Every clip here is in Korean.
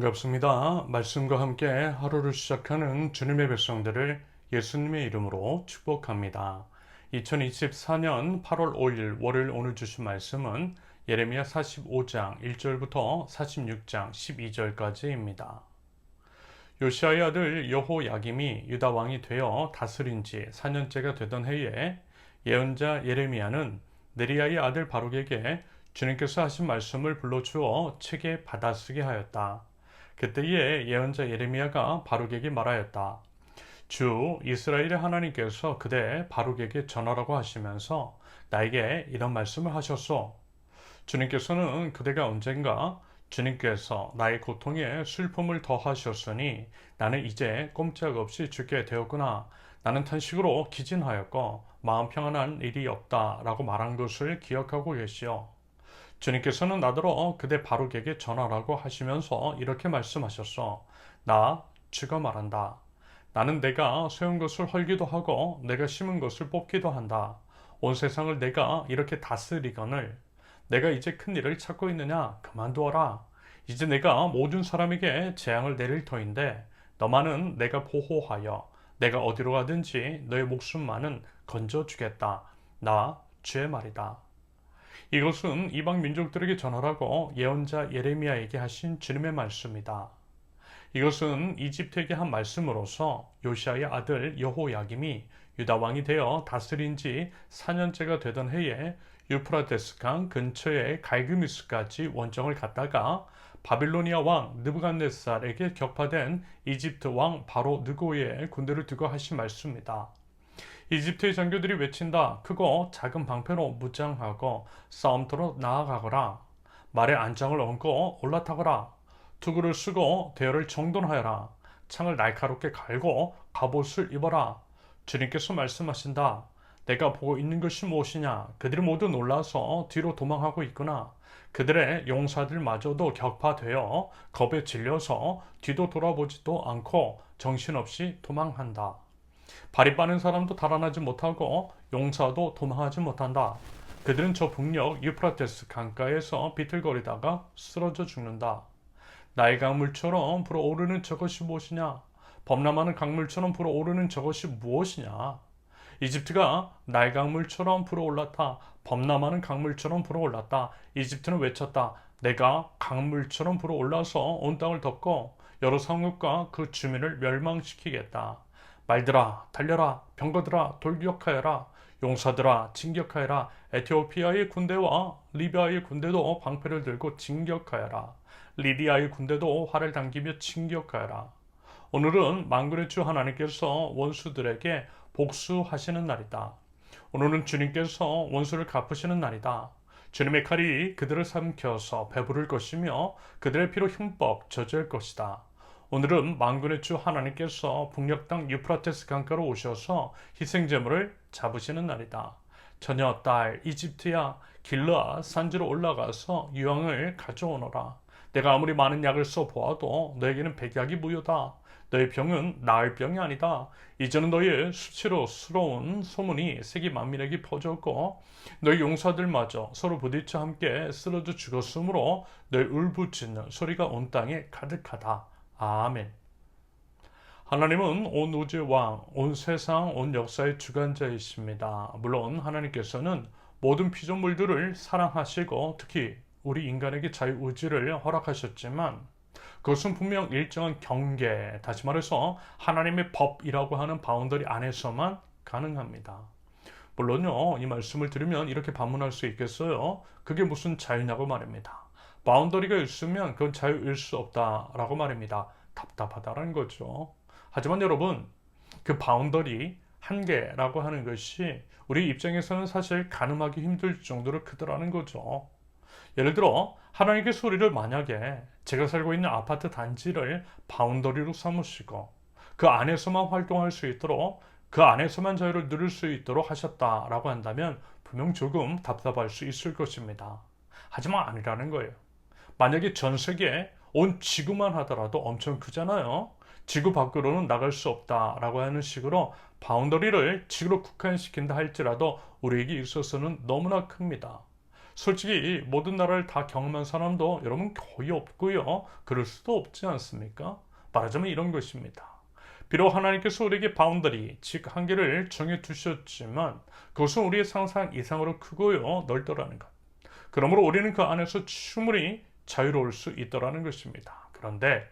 반갑습니다. 말씀과 함께 하루를 시작하는 주님의 백성들을 예수님의 이름으로 축복합니다. 2024년 8월 5일 월요일 오늘 주신 말씀은 예레미야 45장 1절부터 46장 12절까지입니다. 요시아의 아들 여호야김이 유다 왕이 되어 다스린 지 4년째가 되던 해에 예언자 예레미야는 느리야의 아들 바룩에게 주님께서 하신 말씀을 불러주어 책에 받아쓰게 하였다. 그때에 예언자 예레미야가 바룩에게 말하였다. 주 이스라엘의 하나님께서 그대 바룩에게 전하라고 하시면서 나에게 이런 말씀을 하셨소. 주님께서는 그대가 언젠가 주님께서 나의 고통에 슬픔을 더하셨으니 나는 이제 꼼짝없이 죽게 되었구나. 나는 탄식으로 기진하였고 마음 평안한 일이 없다 라고 말한 것을 기억하고 계시오. 주님께서는 나더러 그대 바룩에게 전하라고 하시면서 이렇게 말씀하셨어. 나 주가 말한다. 나는 내가 세운 것을 헐기도 하고 내가 심은 것을 뽑기도 한다. 온 세상을 내가 이렇게 다스리거늘 내가 이제 큰 일을 찾고 있느냐? 그만두어라. 이제 내가 모든 사람에게 재앙을 내릴 터인데 너만은 내가 보호하여 내가 어디로 가든지 너의 목숨만은 건져주겠다. 나 주의 말이다. 이것은 이방 민족들에게 전하라고 예언자 예레미야에게 하신 주님의 말씀이다. 이것은 이집트에게 한 말씀으로서 요시아의 아들 여호야김이 유다 왕이 되어 다스린 지 4년째가 되던 해에 유프라데스 강 근처의 갈그미스까지 원정을 갔다가 바빌로니아 왕 느부갓네살에게 격파된 이집트 왕 바로 느고의 군대를 두고 하신 말씀이다. 이집트의 장교들이 외친다. 크고 작은 방패로 무장하고 싸움터로 나아가거라. 말에 안장을 얹고 올라타거라. 투구를 쓰고 대열을 정돈하여라. 창을 날카롭게 갈고 갑옷을 입어라. 주님께서 말씀하신다. 내가 보고 있는 것이 무엇이냐? 그들이 모두 놀라서 뒤로 도망하고 있구나. 그들의 용사들마저도 격파되어 겁에 질려서 뒤도 돌아보지도 않고 정신없이 도망한다. 발이 빠른 사람도 달아나지 못하고 용사도 도망하지 못한다. 그들은 저 북녘 유프라테스 강가에서 비틀거리다가 쓰러져 죽는다. 나의 강물처럼 불어오르는 저것이 무엇이냐? 범람하는 강물처럼 불어오르는 저것이 무엇이냐? 이집트가 나의 강물처럼 불어올랐다. 범람하는 강물처럼 불어올랐다. 이집트는 외쳤다. 내가 강물처럼 불어올라서 온 땅을 덮고 여러 성읍과 그 주민을 멸망시키겠다. 말들아 달려라. 병거들아 돌격하여라. 용사들아 진격하여라. 에티오피아의 군대와 리비아의 군대도 방패를 들고 진격하여라. 리디아의 군대도 활을 당기며 진격하여라. 오늘은 만군의 주 하나님께서 원수들에게 복수하시는 날이다. 오늘은 주님께서 원수를 갚으시는 날이다. 주님의 칼이 그들을 삼켜서 배부를 것이며 그들의 피로 흠뻑 젖을 것이다. 오늘은 만군의 주 하나님께서 북녘 땅 유프라테스 강가로 오셔서 희생제물을 잡으시는 날이다. 처녀 딸 이집트야 길르앗 산지로 올라가서 유황을 가져오너라. 내가 아무리 많은 약을 써보아도 너에게는 백약이 무효다. 너의 병은 나을 병이 아니다. 이제는 너의 수치스러운 소문이 세계 만민에게 퍼졌고 너의 용사들마저 서로 부딪혀 함께 쓰러져 죽었으므로 너의 울부짖는 소리가 온 땅에 가득하다. 아멘. 하나님은 온 우주의 왕, 온 세상, 온 역사의 주관자이십니다. 물론 하나님께서는 모든 피조물들을 사랑하시고 특히 우리 인간에게 자유의지를 허락하셨지만 그것은 분명 일정한 경계, 다시 말해서 하나님의 법이라고 하는 바운더리 안에서만 가능합니다. 물론요, 이 말씀을 들으면 이렇게 반문할 수 있겠어요. 그게 무슨 자유냐고 말입니다. 바운더리가 있으면 그건 자유일 수 없다라고 말입니다. 답답하다라는 거죠. 하지만 여러분, 그 바운더리, 한계라고 하는 것이 우리 입장에서는 사실 가늠하기 힘들 정도로 크더라는 거죠. 예를 들어 하나님께서 우리를 만약에 제가 살고 있는 아파트 단지를 바운더리로 삼으시고 그 안에서만 활동할 수 있도록 그 안에서만 자유를 누릴 수 있도록 하셨다라고 한다면 분명 조금 답답할 수 있을 것입니다. 하지만 아니라는 거예요. 만약에 전 세계 온 지구만 하더라도 엄청 크잖아요. 지구 밖으로는 나갈 수 없다라고 하는 식으로 바운더리를 지구로 국한시킨다 할지라도 우리에게 있어서는 너무나 큽니다. 솔직히 모든 나라를 다 경험한 사람도 여러분 거의 없고요. 그럴 수도 없지 않습니까? 말하자면 이런 것입니다. 비록 하나님께서 우리에게 바운더리, 즉 한계를 정해 두셨지만 그것은 우리의 상상 이상으로 크고요. 넓더라는 것. 그러므로 우리는 그 안에서 충분히 자유로울 수 있더라는 것입니다. 그런데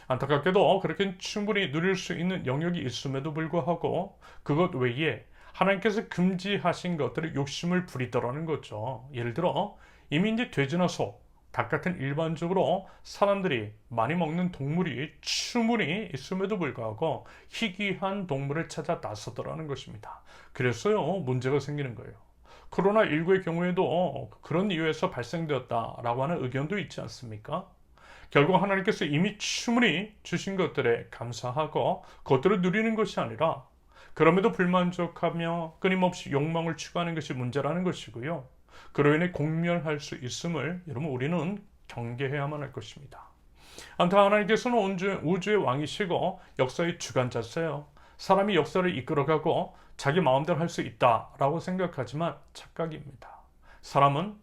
안타깝게도 그렇게 충분히 누릴 수 있는 영역이 있음에도 불구하고 그것 외에 하나님께서 금지하신 것들의 욕심을 부리더라는 거죠. 예를 들어 이미 이제 돼지나 소, 닭 같은 일반적으로 사람들이 많이 먹는 동물이 충분히 있음에도 불구하고 희귀한 동물을 찾아 나서더라는 것입니다. 그래서요 문제가 생기는 거예요. 코로나19의 경우에도 그런 이유에서 발생되었다라고 하는 의견도 있지 않습니까? 결국 하나님께서 이미 충분히 주신 것들에 감사하고 그것들을 누리는 것이 아니라 그럼에도 불만족하며 끊임없이 욕망을 추구하는 것이 문제라는 것이고요. 그로 인해 공멸할 수 있음을 여러분 우리는 경계해야만 할 것입니다. 아무튼 하나님께서는 우주의 왕이시고 역사의 주관자세요. 사람이 역사를 이끌어가고 자기 마음대로 할 수 있다라고 생각하지만 착각입니다. 사람은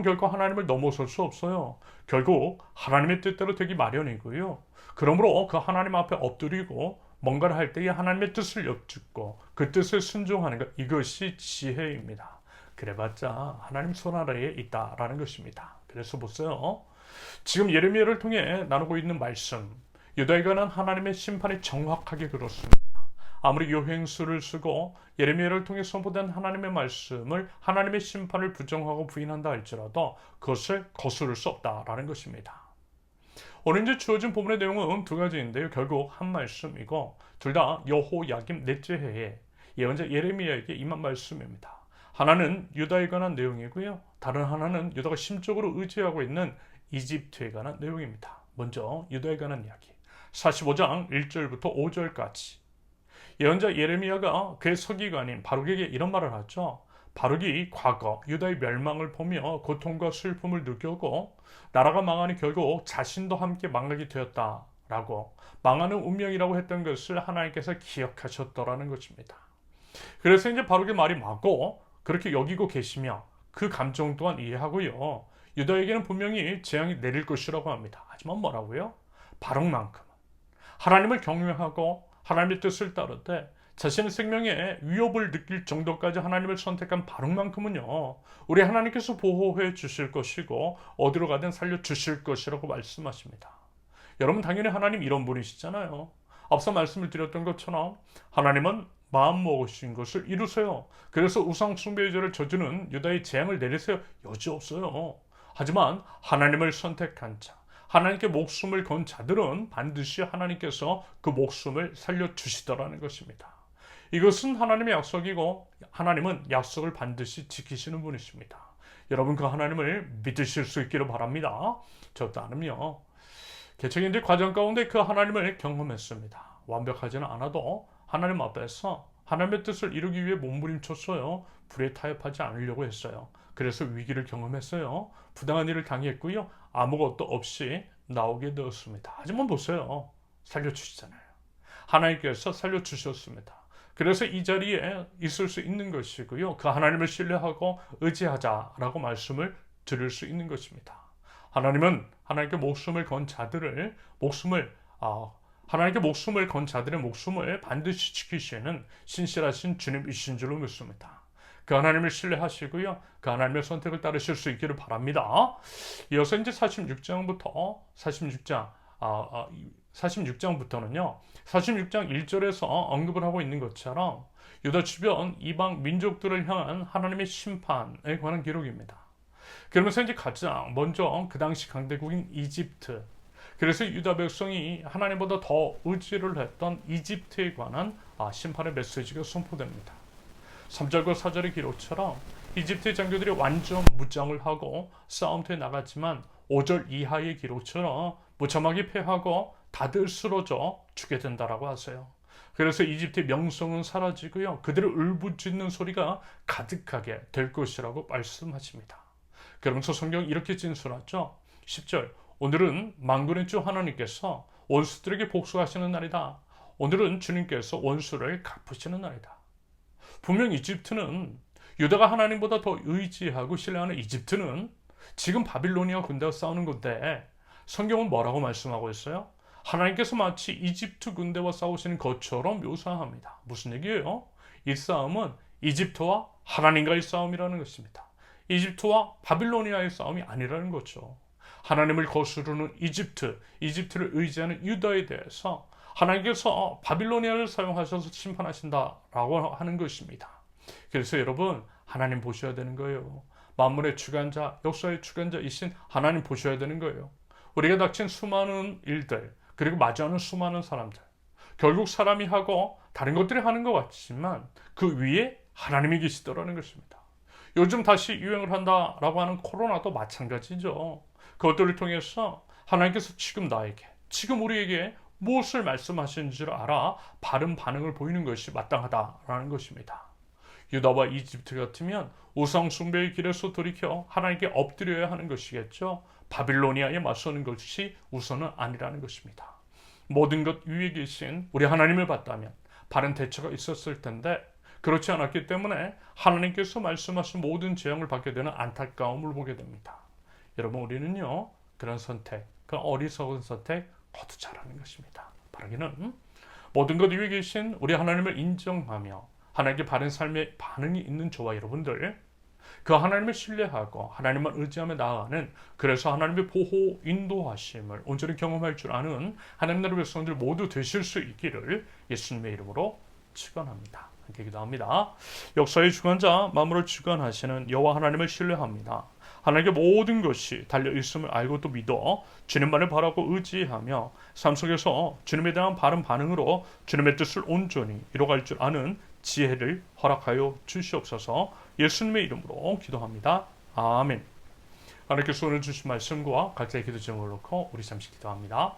결코 하나님을 넘어설 수 없어요. 결국 하나님의 뜻대로 되기 마련이고요. 그러므로 그 하나님 앞에 엎드리고 뭔가를 할 때에 하나님의 뜻을 여쭙고 그 뜻을 순종하는 것, 이것이 지혜입니다. 그래봤자 하나님 손 아래에 있다라는 것입니다. 그래서 보세요. 지금 예레미야를 통해 나누고 있는 말씀, 유다에 관한 하나님의 심판이 정확하게 그렇습니다. 아무리 요행수를 쓰고 예레미야를 통해 선포된 하나님의 말씀을 하나님의 심판을 부정하고 부인한다 할지라도 그것을 거스를 수 없다라는 것입니다. 오늘 이제 주어진 본문의 내용은 두 가지인데요. 결국 한 말씀이고 둘 다 여호야김 넷째 해에 예언자 예레미야에게 임한 말씀입니다. 하나는 유다에 관한 내용이고요. 다른 하나는 유다가 심적으로 의지하고 있는 이집트에 관한 내용입니다. 먼저 유다에 관한 이야기. 45장 1절부터 5절까지. 예언자 예레미야가 그의 서기관인 바룩에게 이런 말을 하죠. 바룩이 과거 유다의 멸망을 보며 고통과 슬픔을 느꼈고 나라가 망하니 결국 자신도 함께 망하게 되었다라고 망하는 운명이라고 했던 것을 하나님께서 기억하셨더라는 것입니다. 그래서 이제 바룩의 말이 맞고 그렇게 여기고 계시며 그 감정 또한 이해하고요. 유다에게는 분명히 재앙이 내릴 것이라고 합니다. 하지만 뭐라고요? 바룩만큼은 하나님을 경외하고 하나님의 뜻을 따르되 자신의 생명에 위협을 느낄 정도까지 하나님을 선택한 바룩만큼은요. 우리 하나님께서 보호해 주실 것이고 어디로 가든 살려주실 것이라고 말씀하십니다. 여러분 당연히 하나님 이런 분이시잖아요. 앞서 말씀을 드렸던 것처럼 하나님은 마음먹으신 것을 이루세요. 그래서 우상 숭배의 죄를 저지르는 유다의 재앙을 내리세요. 여지없어요. 하지만 하나님을 선택한 자, 하나님께 목숨을 건 자들은 반드시 하나님께서 그 목숨을 살려주시더라는 것입니다. 이것은 하나님의 약속이고 하나님은 약속을 반드시 지키시는 분이십니다. 여러분 그 하나님을 믿으실 수 있기를 바랍니다. 저 나는요. 개척인지 과정 가운데 그 하나님을 경험했습니다. 완벽하지는 않아도 하나님 앞에서 하나님의 뜻을 이루기 위해 몸부림쳤어요. 불에 타협하지 않으려고 했어요. 그래서 위기를 경험했어요. 부당한 일을 당했고요. 아무것도 없이 나오게 되었습니다. 하지만 보세요. 살려주시잖아요. 하나님께서 살려주셨습니다. 그래서 이 자리에 있을 수 있는 것이고요. 그 하나님을 신뢰하고 의지하자라고 말씀을 드릴 수 있는 것입니다. 하나님은 하나님께 목숨을 건 자들의 목숨을 반드시 지키시는 신실하신 주님이신 줄로 믿습니다. 그 하나님을 신뢰하시고요. 그 하나님의 선택을 따르실 수 있기를 바랍니다. 이어서 이제 46장부터는요. 46장 1절에서 언급을 하고 있는 것처럼 유다 주변 이방 민족들을 향한 하나님의 심판에 관한 기록입니다. 그러면서 이제 가장 먼저 그 당시 강대국인 이집트, 그래서 유다 백성이 하나님보다 더 의지를 했던 이집트에 관한 심판의 메시지가 선포됩니다. 3절과 4절의 기록처럼 이집트의 장교들이 완전 무장을 하고 싸움터에 나갔지만 5절 이하의 기록처럼 무참하게 패하고 다들 쓰러져 죽게 된다라고 하세요. 그래서 이집트의 명성은 사라지고요. 그들을 울부짖는 소리가 가득하게 될 것이라고 말씀하십니다. 그러면서 성경이 이렇게 진술하죠. 10절 오늘은 만군의 주 하나님께서 원수들에게 복수하시는 날이다. 오늘은 주님께서 원수를 갚으시는 날이다. 분명 이집트는 유다가 하나님보다 더 의지하고 신뢰하는 이집트는 지금 바빌로니아 군대와 싸우는 건데 성경은 뭐라고 말씀하고 있어요? 하나님께서 마치 이집트 군대와 싸우시는 것처럼 묘사합니다. 무슨 얘기예요? 이 싸움은 이집트와 하나님과의 싸움이라는 것입니다. 이집트와 바빌로니아의 싸움이 아니라는 거죠. 하나님을 거스르는 이집트를 의지하는 유다에 대해서 하나님께서 바빌로니아를 사용하셔서 심판하신다라고 하는 것입니다. 그래서 여러분, 하나님 보셔야 되는 거예요. 만물의 주관자, 역사의 주관자이신 하나님 보셔야 되는 거예요. 우리가 닥친 수많은 일들, 그리고 마주하는 수많은 사람들, 결국 사람이 하고 다른 것들이 하는 것 같지만 그 위에 하나님이 계시더라는 것입니다. 요즘 다시 유행을 한다라고 하는 코로나도 마찬가지죠. 그것들을 통해서 하나님께서 지금 나에게, 지금 우리에게 무엇을 말씀하시는지를 알아 바른 반응을 보이는 것이 마땅하다라는 것입니다. 유다와 이집트 같으면 우상 숭배의 길에서 돌이켜 하나님께 엎드려야 하는 것이겠죠. 바빌로니아에 맞서는 것이 우선은 아니라는 것입니다. 모든 것 위에 계신 우리 하나님을 봤다면 바른 대처가 있었을 텐데 그렇지 않았기 때문에 하나님께서 말씀하신 모든 재앙을 받게 되는 안타까움을 보게 됩니다. 여러분, 우리는요, 그런 선택, 그런 어리석은 선택 모두 잘하는 것입니다. 바라기는 모든 것 위에 계신 우리 하나님을 인정하며 하나님께 바른 삶의 반응이 있는 저와 여러분들, 그 하나님을 신뢰하고 하나님만 의지하며 나아가는, 그래서 하나님의 보호, 인도하심을 온전히 경험할 줄 아는 하나님 나라의 백성들 모두 되실 수 있기를 예수님의 이름으로 축원합니다. 함께 기도합니다. 역사의 주관자, 만물을 주관하시는 여호와 하나님을 신뢰합니다. 하나님께 모든 것이 달려 있음을 알고 또 믿어 주님만을 바라고 의지하며 삶 속에서 주님에 대한 바른 반응으로 주님의 뜻을 온전히 이뤄갈 줄 아는 지혜를 허락하여 주시옵소서. 예수님의 이름으로 기도합니다. 아멘. 하나님께서 오늘 주신 말씀과 각자의 기도 제목을 놓고 우리 잠시 기도합니다.